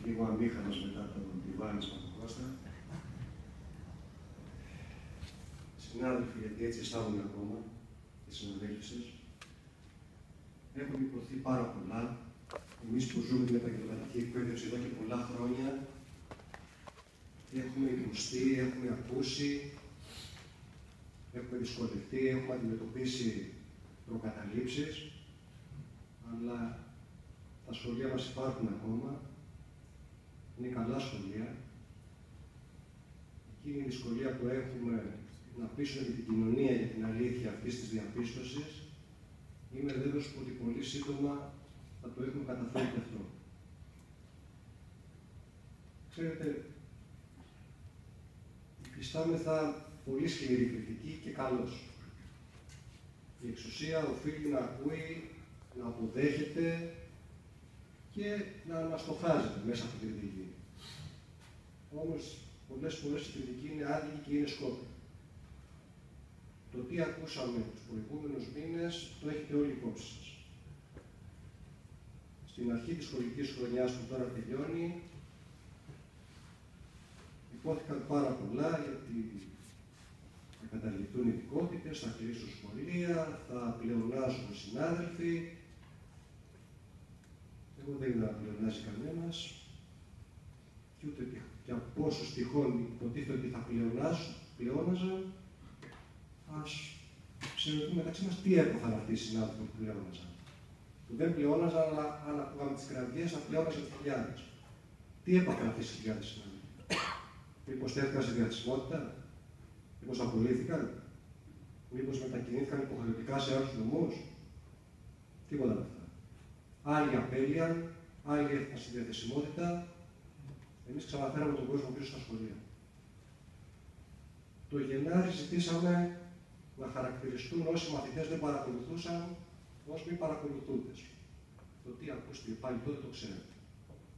λίγο αμήχανος μετά το διβάνισμα του Κώστα. Συνάδελφοι, γιατί έτσι αισθάνομαι ακόμα, οι συναδέλφοι, έχουν υποθεί πάρα πολλά. Εμείς που ζούμε την επαγγελματική εκπαίδευση εδώ και πολλά χρόνια, έχουμε υποστεί, έχουμε ακούσει, έχουμε δυσκολευτεί, έχουμε αντιμετωπίσει προκαταλήψεις, αλλά τα σχολεία μας υπάρχουν ακόμα, είναι καλά σχολεία. Εκείνη η δυσκολία που έχουμε να πείσουμε την κοινωνία για την αλήθεια αυτής της διαπίστωσης, είμαι βέβαιος ότι πολύ σύντομα θα το έχουμε καταφέρει και αυτό. Ξέρετε, υφιστάμεθα πολύ σκληρή κριτική και καλώς. Η εξουσία οφείλει να ακούει, να αποδέχεται και να αναστοχάζεται μέσα από την κριτική. Όμως, πολλές φορές η κριτική είναι άδικη και είναι σκόπιμη. Το τι ακούσαμε τους προηγούμενους μήνες το έχετε όλοι υπόψη σας. Στην αρχή της σχολικής χρονιάς που τώρα τελειώνει, υπόθηκαν πάρα πολλά γιατί θα καταληφθούν ειδικότητες, θα κλείσουν σχολεία, θα πλεονάζουν συνάδελφοι. Εγώ δεν είδα να πλεονάζει κανένας και ούτε και από όσους τυχόν υποτίθεται ότι θα πλεόναζαν, ας ξέρουμε μεταξύ μας τι έπαθαν αυτοί οι συνάδελφοι που πλεόναζαν. Που δεν πλεόναζαν, αλλά αν ακούγαμε τις κραυγές, θα πλεόναζαν τις χιλιάδες. Τι έπαθαν αυτοί οι χιλιάδες συνάδελφοι? Μήπως τέθηκαν σε διαθεσιμότητα, μήπως απολύθηκαν, μήπως μετακινήθηκαν υποχρεωτικά σε άλλους νομούς? Τίποτα από αυτά. Άλλοι απέλυαν, άλλοι έφτασαν στη διαθεσιμότητα. Εμείς ξαναφέραμε τον κόσμο πίσω στα σχολεία. Το Γενάρη ζητήσαμε να χαρακτηριστούν όσοι μαθητές δεν παρακολουθούσαν ως μη παρακολουθούντες. Το τι ακούστηκε πάλι τότε το ξέρετε.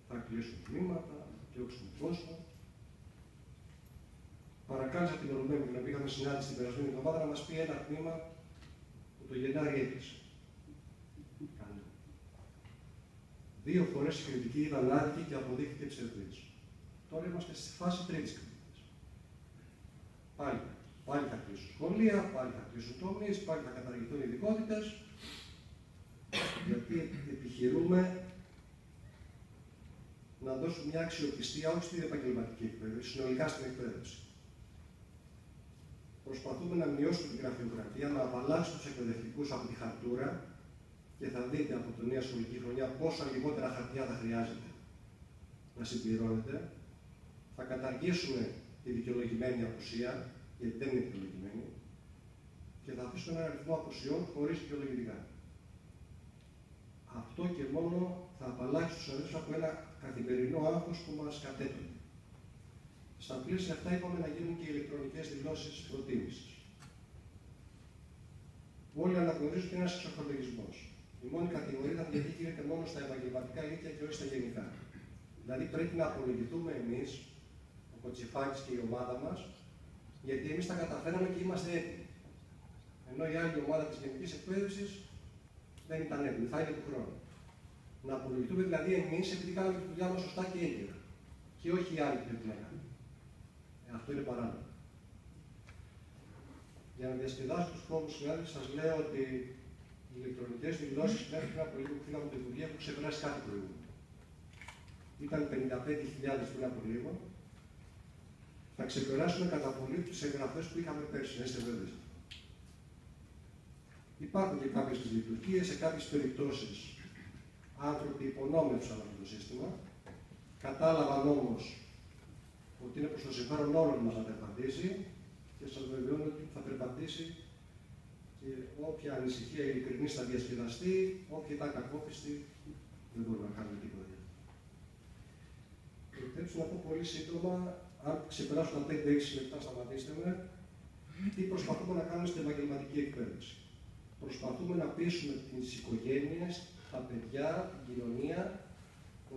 Θα κλείσουν τμήματα, θα διώξουν κόσμο. Παρακάλεσα την Ολομέλεια να πήγαμε συνάντηση την περασμένη εβδομάδα να μας πει ένα τμήμα που το Γενάρη έκλεισε. Δύο φορές η κριτική ήταν άδικη και αποδείχθηκε ψευδής. Τώρα είμαστε στη φάση τρίτης κριτικής. Πάλι θα κλείσουν σχολεία, πάλι θα κλείσουν τομείς, πάλι θα καταργηθούν ειδικότητες. Γιατί επιχειρούμε να δώσουμε μια αξιοπιστία όχι στην επαγγελματική εκπαίδευση, συνολικά στην εκπαίδευση. Προσπαθούμε να μειώσουμε την γραφειοκρατία, να απαλλάξουμε τους εκπαιδευτικούς από τη χαρτούρα και θα δείτε από τη νέα σχολική χρονιά πόσα λιγότερα χαρτιά θα χρειάζεται να συμπληρώνεται. Θα καταργήσουμε τη δικαιολογημένη απουσία, γιατί δεν είναι δικαιολογημένη, και θα αφήσουμε έναν αριθμό απουσιών χωρίς δικαιολογητικά. Αυτό και μόνο θα απαλλάξει τους αδέλφους από ένα καθημερινό άγχος που μας κατέπτει. Στα πλαίσια αυτά είπαμε να γίνουν και οι ηλεκτρονικές δηλώσεις προτίμησης. Όλοι αναγνωρίζουν ότι είναι ένας εξορθολογισμός. Η μόνη κατηγορία ήταν γιατί γίνεται μόνο στα επαγγελματικά λύκεια και όχι στα γενικά. Δηλαδή πρέπει να απολογηθούμε εμείς, ο Κοτσιφάκης και η ομάδα μας, γιατί εμείς τα καταφέραμε και είμαστε έτοιμοι. Ενώ η άλλη ομάδα της γενικής εκπαίδευσης δεν ήταν έτοιμη, θα είναι του χρόνου. Να απολογηθούμε δηλαδή εμείς επειδή κάναμε τη δουλειά μας σωστά και έγκαιρα. Και όχι οι άλλοι που δεν την έκαναν. Αυτό είναι παράλογο. Για να διασκεδάσω τους φόβους συνάδελφοι, σας λέω ότι οι ηλεκτρονικές δηλώσεις μέχρι πριν από λίγο που φύγαμε από τη δουλειά έχουν ξεπεράσει κάτι προηγούμενο. Ήταν 55.000 πριν από λίγο. Θα ξεπεράσουμε κατά πολύ τις εγγραφές που είχαμε πέρσι, να είστε βέβαιοι. Υπάρχουν και κάποιες λειτουργίες, σε κάποιες περιπτώσεις άνθρωποι υπονόμευσαν αυτό το σύστημα. Κατάλαβαν όμως ότι είναι προς το συμφέρον όλων μας να περπατήσει και σας βεβαιώνω ότι θα περπατήσει και όποια ανησυχία ειλικρινής θα διασκεδαστεί, όποια ήταν κακόπιστη, δεν μπορούμε να κάνουμε τίποτα. Επιτρέψτε να πω πολύ σύντομα, αν ξεπεράσω τα 5-6 λεπτά, σταματήστε με, τι προσπαθούμε να κάνουμε στην επαγγελματική εκπαίδευση. Προσπαθούμε να πείσουμε τις οικογένειες, τα παιδιά, την κοινωνία,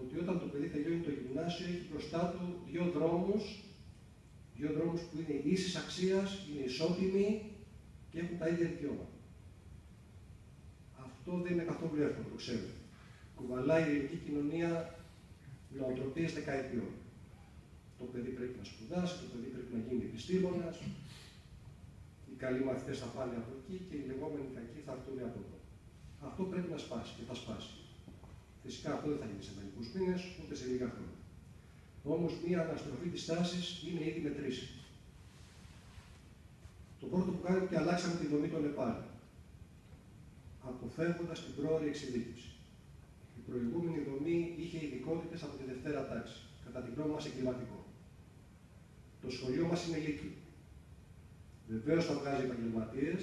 ότι όταν το παιδί τελειώνει το γυμνάσιο έχει μπροστά του δύο δρόμους που είναι ίσης αξίας, είναι ισότιμοι και έχουν τα ίδια δικαιώματα. Αυτό δεν είναι καθόλου εύκολο, το ξέρετε. Κουβαλάει η ελληνική κοινωνία νοοτροπίες δεκαετιών. Το παιδί πρέπει να σπουδάσει, το παιδί πρέπει να γίνει επιστήμονας, οι καλοί μαθητές θα πάνε από εκεί και οι λεγόμενοι κακοί θα έρθουν από εδώ. Αυτό πρέπει να σπάσει και θα σπάσει. Φυσικά αυτό δεν θα γίνει σε μερικούς μήνες, ούτε σε λίγα χρόνια. Όμως, μία αναστροφή της τάσης είναι ήδη μετρήσιμη. Το πρώτο που κάνουμε και αλλάξαμε τη δομή των ΕΠΑΛ, αποφεύγοντας την πρόωρη εξειδίκευση. Η προηγούμενη δομή είχε ειδικότητες από τη δευτέρα τάξη, κατά την γνώμη μας εγκληματικό. Το σχολείο μας είναι λύκειο. Βεβαίως θα βγάζει επαγγελματίες,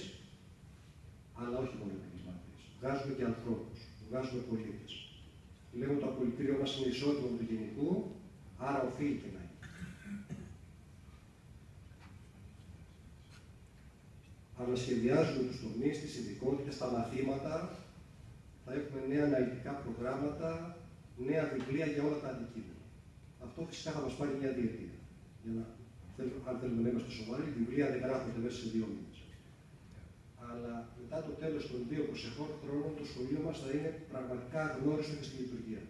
αλλά όχι μόνο επαγγελματίες. Βγάζουμε και ανθρώπους, βγάζουμε πολίτες. Λέμε το απολυτήριο μας είναι ισότιμο του γενικού, άρα οφείλει και να είναι. Ανασχεδιάζουμε τους τομείς, τις ειδικότητες, τα μαθήματα. Θα έχουμε νέα αναλυτικά προγράμματα, νέα βιβλία για όλα τα αντικείμενα. Αυτό φυσικά θα μας πάρει μια διετία. Αν θέλουμε να είμαστε σοβαροί, βιβλία δεν γράφονται μέσα σε 2 μήνες. Αλλά μετά το τέλος των 2 προσεχών χρόνων, το σχολείο μας θα είναι πραγματικά γνώριστο και στη λειτουργία.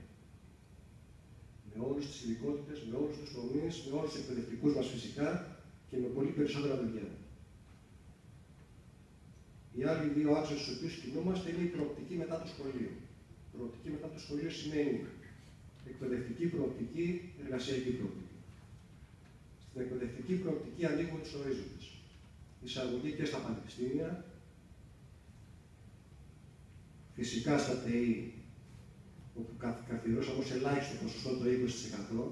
Με όλες τις ειδικότητες, με όλους τους τομείς, με όλους τους εκπαιδευτικούς μας φυσικά και με πολύ περισσότερα παιδιά. Οι άλλοι 2 άξονες στους οποίους κινούμαστε είναι η προοπτική μετά το σχολείο. Προοπτική μετά το σχολείο σημαίνει εκπαιδευτική προοπτική, εργασιακή προοπτική. Στην εκπαιδευτική προοπτική ανοίγουν τους ορίζοντες. Εισαγωγή και στα πανεπιστήμια, φυσικά στα ΤΕΗ, όπου καθιερώσαμε ως ελάχιστο ποσοστό το 20%,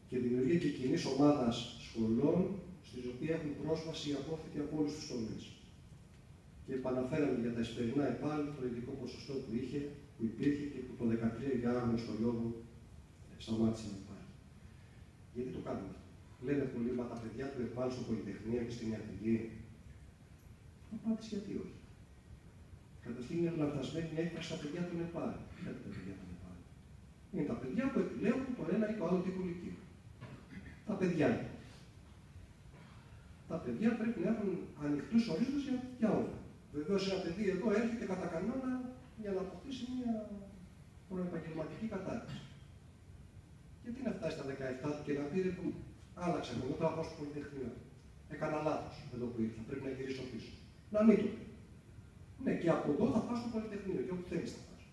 και δημιουργία και κοινής ομάδας σχολών, στις οποίες έχουν πρόσβαση οι απόφοιτοι από όλους τους τομείς. Και επαναφέραμε για τα εσπερινά ΕΠΑΛ το ειδικό ποσοστό που υπήρχε και που το 2013 για άγνωστο λόγο σταμάτησε να υπάρχει. Γιατί το κάνουμε αυτό? Λένε πολλοί, μα τα παιδιά του ΕΠΑΛ στο Πολυτεχνείο και στην Ιατρική. Απάντηση γιατί όχι. Καταρχήν είναι λανθασμένη η έκφραση στα παιδιά των ΕΠΑΛ. Δεν είναι τα παιδιά των ΕΠΑΛ. Είναι τα παιδιά που επιλέγουν το ένα ή το άλλο τύπο λυκείου. Τα παιδιά είναι. Τα παιδιά πρέπει να έχουν ανοιχτούς ορίζοντες για όλα. Βεβαίως, ένα παιδί εδώ έρχεται κατά κανόνα για να αποκτήσει μια προεπαγγελματική κατάρτιση. Γιατί να φτάσει στα 17 του και να πει: άλλαξε εγώ, τώρα πάω στο Πολυτεχνείο. Έκανα λάθος εδώ που ήρθα, πρέπει να γυρίσω πίσω. Να μην το πει. Ναι, και από εδώ θα πάω στο Πολυτεχνείο και όπου θέλεις θα πας.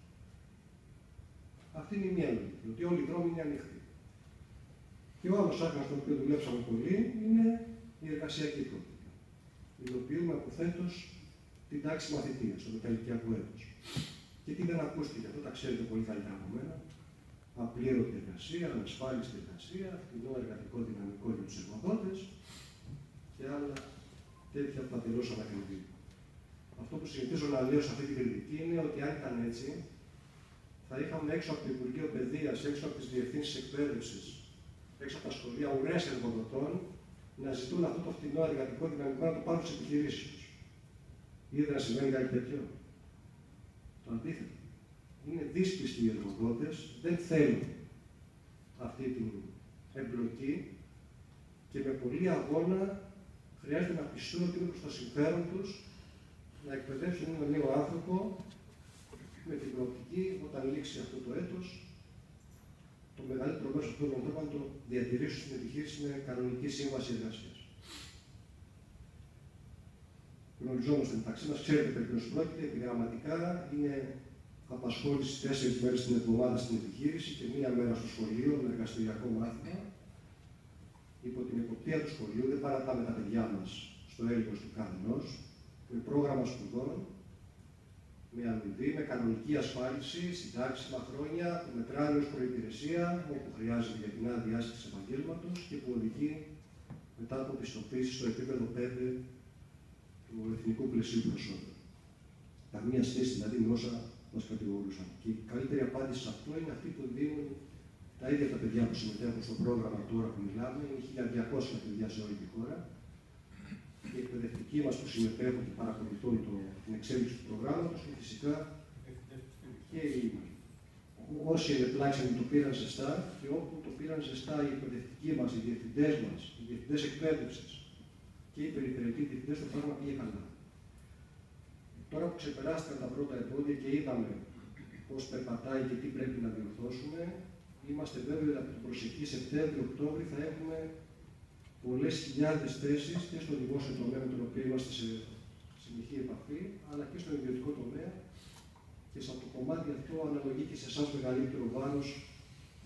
Αυτή είναι η μία λογική, ότι όλοι οι δρόμοι είναι ανοιχτοί. Και ο άλλος άκρας στον οποίο δουλέψαμε πολύ είναι η εργασιακή προοπτική. Υλοποιούμε αποθέτως την τάξη μαθητείας, στο μεταλλικιακό έτος. Και τι δεν ακούστηκε, αυτό τα ξέρετε πολύ καλύτερα από μένα. Απλήρωτη εργασία, ανασφάλιστη εργασία, φθηνό εργατικό δυναμικό για τους εργοδότες και άλλα τέτοια που τα τελώσαμε ακριβή. Αυτό που συνηθίζω να λέω σε αυτή την κριτική είναι ότι αν ήταν έτσι, θα είχαμε έξω από το Υπουργείο Παιδείας, έξω από τις διευθύνσεις εκπαίδευσης, έξω από τα σχολεία, ουρές εργοδοτών να ζητούν αυτό το φθηνό εργατικό δυναμικό να το πάρουν στις επιχειρήσεις τους. Είδα να συμβαίνει κάτι τέτοιο? Το αντίθετο. Είναι δύσπιστοι οι εργοδότες, δεν θέλουν αυτή την εμπλοκή και με πολλή αγώνα χρειάζεται να πιστούν ότι είναι προς το συμφέρον τους να εκπαιδεύσουν έναν νέο άνθρωπο με την προοπτική όταν λήξει αυτό το έτος το μεγαλύτερο μέσο αυτών των ανθρώπων να το διατηρήσουν στην επιχείρηση με κανονική σύμβαση εργασίας. Γνωριζόμαστε μεταξύ μας, ξέρετε περί τίνος πρόκειται, επιγραμματικά είναι απασχόληση 4 μέρες την εβδομάδα στην επιχείρηση και 1 μέρα στο σχολείο με εργαστηριακό μάθημα. Υπό την εποπτεία του σχολείου δεν παρατάμε τα παιδιά μας στο έλεος του καθενός, με πρόγραμμα σπουδών, με αμοιβή, με κανονική ασφάλιση, συντάξιμα χρόνια, που μετράει ως προϋπηρεσία, όπου χρειάζεται για την άδεια άσκηση επαγγέλματος και που οδηγεί μετά από πιστοποίηση στο επίπεδο 5 του εθνικού πλαισίου προσόντων. Καμία σχέση δηλαδή με όσα μας κατηγορούσαν. Και η καλύτερη απάντηση σε αυτό είναι αυτή που δίνουν τα ίδια τα παιδιά που συμμετέχουν στο πρόγραμμα τώρα που μιλάμε. Είναι 1.200 παιδιά σε όλη τη χώρα. Οι εκπαιδευτικοί μας που συμμετέχουν και παρακολουθούν την εξέλιξη του προγράμματος και φυσικά και όσοι ενεπλάξαν το πήραν ζεστά και όπου το πήραν ζεστά οι εκπαιδευτικοί μας, οι διευθυντές εκπαίδευσης και οι περιφερειακοί διευθυντές, το πράγμα πήγε καλά. Τώρα που ξεπεράστηκαν τα πρώτα εμπόδια και είδαμε πώς περπατάει και τι πρέπει να διορθώσουμε. Είμαστε βέβαιοι ότι από τον προσεχή Σεπτέμβριο-Οκτώβριο θα έχουμε πολλές χιλιάδες θέσεις και στο δημόσιο τομέα με τον οποίο είμαστε σε συνεχή επαφή, αλλά και στον ιδιωτικό τομέα. Και σε το κομμάτι αυτό αναλογεί και σε εσάς μεγαλύτερο βάρος,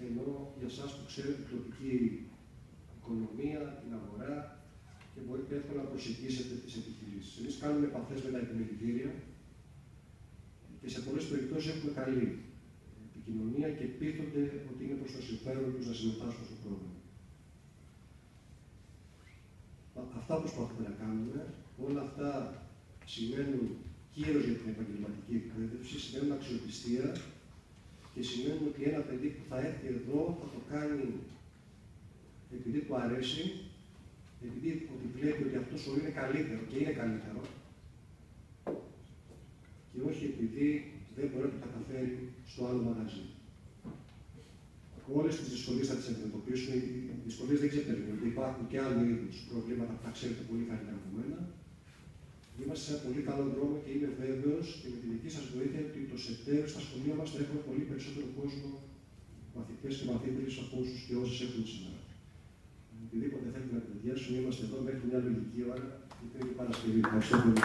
ενώ για εσάς που ξέρετε την τοπική οικονομία, την αγορά και μπορείτε εύκολα να προσεγγίσετε τις επιχειρήσεις. Εμείς κάνουμε επαφές με τα επιμελητήρια και σε πολλές περιπτώσεις έχουμε καλή επικοινωνία και πείθονται ότι είναι προς το συμφέρον τους να συμμετάσχουν στο πρόγραμμα. Αυτά προσπαθούμε να κάνουμε. Όλα αυτά σημαίνουν κύρος για την επαγγελματική εκπαίδευση, σημαίνουν αξιοπιστία και σημαίνουν ότι ένα παιδί που θα έρθει εδώ θα το κάνει επειδή του αρέσει, επειδή ότι βλέπει ότι αυτό σου είναι καλύτερο και είναι καλύτερο και όχι επειδή δεν μπορεί να το καταφέρει στο άλλο μαγαζί. Όλες τις δυσκολίες θα τις αντιμετωπίσουμε. Οι δυσκολίες δεν ξεπερνούν, γιατί υπάρχουν και άλλου είδους προβλήματα που θα ξέρετε πολύ καλύτερα από μένα. Είμαστε σε ένα πολύ καλό δρόμο και είμαι βέβαιος και με τη δική σας βοήθεια ότι το Σεπτέμβριο στα σχολεία μας θα έχουμε πολύ περισσότερο κόσμο, μαθητές και μαθήτριες από όσους και όσες έχουμε σήμερα. Οτιδήποτε θέλετε να κουβεντιάσουμε, είμαστε εδώ μέχρι μια λογική ώρα και την Παρασκευή. Ευχαριστώ πολύ.